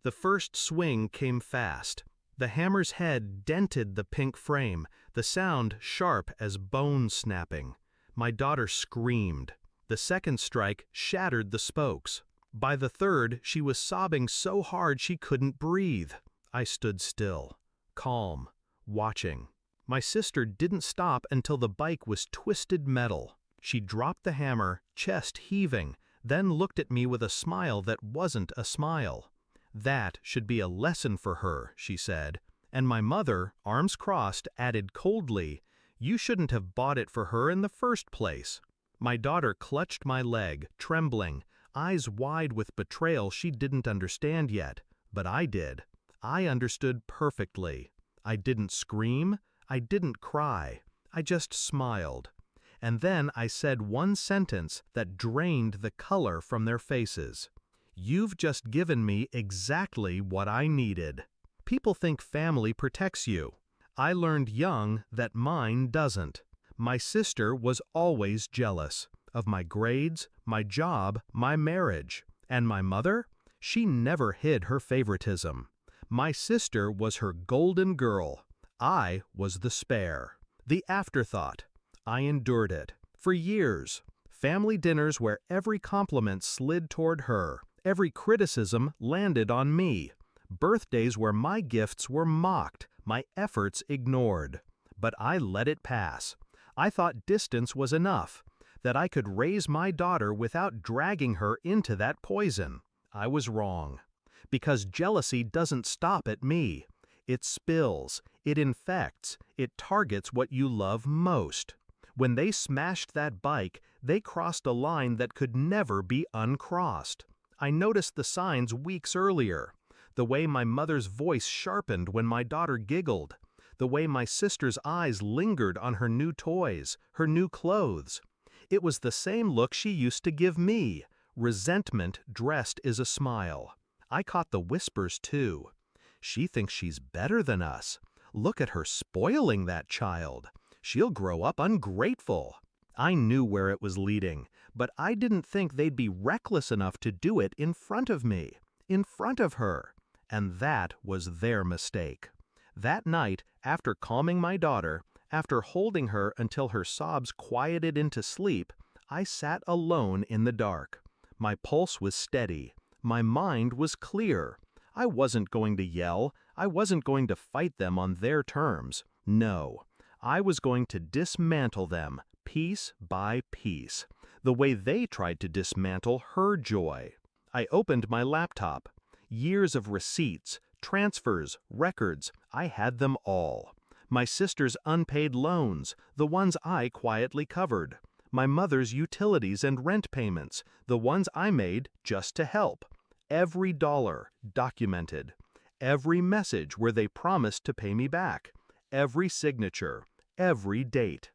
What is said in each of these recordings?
The first swing came fast. The hammer's head dented the pink frame, the sound sharp as bone snapping. My daughter screamed. The second strike shattered the spokes. By the third, she was sobbing so hard she couldn't breathe. I stood still, calm, watching. My sister didn't stop until the bike was twisted metal. She dropped the hammer, chest heaving, then looked at me with a smile that wasn't a smile. "That should be a lesson for her," she said. And my mother, arms crossed, added coldly, "You shouldn't have bought it for her in the first place." My daughter clutched my leg, trembling, eyes wide with betrayal she didn't understand yet. But I did. I understood perfectly. I didn't scream. I didn't cry. I just smiled. And then I said one sentence that drained the color from their faces. "You've just given me exactly what I needed." People think family protects you. I learned young that mine doesn't. My sister was always jealous of my grades, my job, my marriage. And my mother? She never hid her favoritism. My sister was her golden girl. I was the spare, the afterthought. I endured it. For years. Family dinners where every compliment slid toward her, every criticism landed on me. Birthdays where my gifts were mocked, my efforts ignored. But I let it pass. I thought distance was enough, that I could raise my daughter without dragging her into that poison. I was wrong. Because jealousy doesn't stop at me. It spills, it infects, it targets what you love most. When they smashed that bike, they crossed a line that could never be uncrossed. I noticed the signs weeks earlier. The way my mother's voice sharpened when my daughter giggled. The way my sister's eyes lingered on her new toys, her new clothes. It was the same look she used to give me, resentment dressed as a smile. I caught the whispers too. "She thinks she's better than us. Look at her spoiling that child. She'll grow up ungrateful." I knew where it was leading, but I didn't think they'd be reckless enough to do it in front of me, in front of her. And that was their mistake. That night, after calming my daughter, after holding her until her sobs quieted into sleep, I sat alone in the dark. My pulse was steady. My mind was clear. I wasn't going to yell. I wasn't going to fight them on their terms. No. I was going to dismantle them, piece by piece, the way they tried to dismantle her joy. I opened my laptop. Years of receipts, transfers, records, I had them all. My sister's unpaid loans, the ones I quietly covered. My mother's utilities and rent payments, the ones I made just to help. Every dollar, documented. Every message where they promised to pay me back. Every signature. Every date.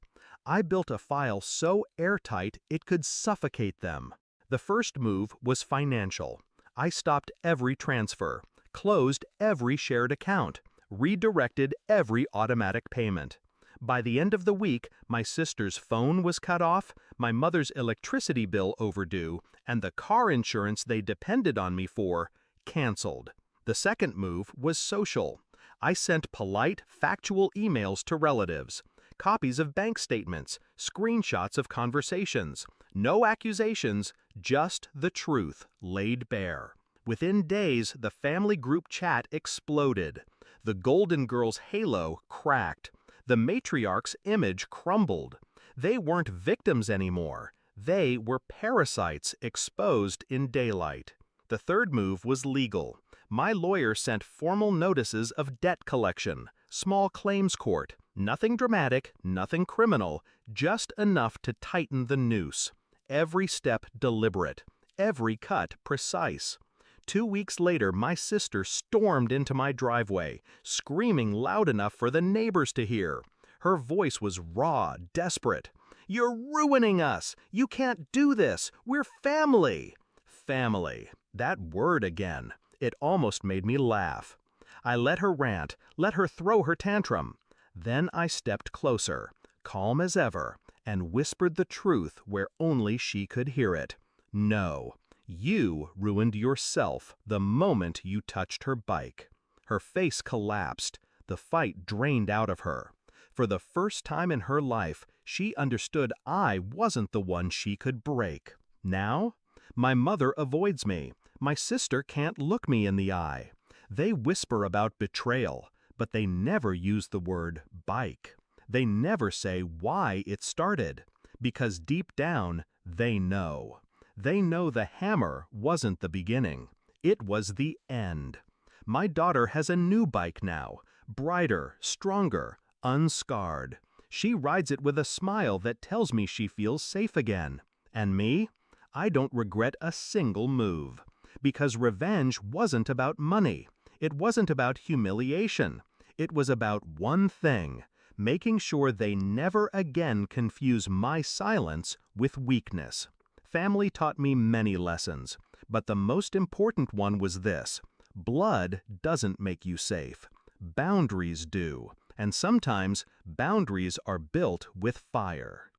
I built a file so airtight it could suffocate them. The first move was financial. I stopped every transfer, closed every shared account, redirected every automatic payment. By the end of the week, my sister's phone was cut off, my mother's electricity bill overdue, and the car insurance they depended on me for, canceled. The second move was social. I sent polite, factual emails to relatives, copies of bank statements, screenshots of conversations. No accusations, just the truth laid bare. Within days, the family group chat exploded. The Golden Girls' halo cracked. The matriarch's image crumbled. They weren't victims anymore. They were parasites exposed in daylight. The third move was legal. My lawyer sent formal notices of debt collection, small claims court, nothing dramatic, nothing criminal, just enough to tighten the noose. Every step deliberate, every cut precise. 2 weeks later, my sister stormed into my driveway, screaming loud enough for the neighbors to hear. Her voice was raw, desperate. "You're ruining us! You can't do this! We're family!" Family. That word again. It almost made me laugh. I let her rant, let her throw her tantrum. Then I stepped closer, calm as ever, and whispered the truth where only she could hear it. "No, You ruined yourself the moment you touched her bike. Her face collapsed, the fight drained out of her. For the first time in her life, she understood I wasn't the one she could break. Now, my mother avoids me. My sister can't look me in the eye. They whisper about betrayal, but they never use the word bike. They never say why it started, because deep down, they know. They know the hammer wasn't the beginning. It was the end. My daughter has a new bike now, brighter, stronger, unscarred. She rides it with a smile that tells me she feels safe again. And me? I don't regret a single move. Because revenge wasn't about money. It wasn't about humiliation. It was about one thing: making sure they never again confuse my silence with weakness. Family taught me many lessons, but the most important one was this: blood doesn't make you safe. Boundaries do, and sometimes boundaries are built with fire.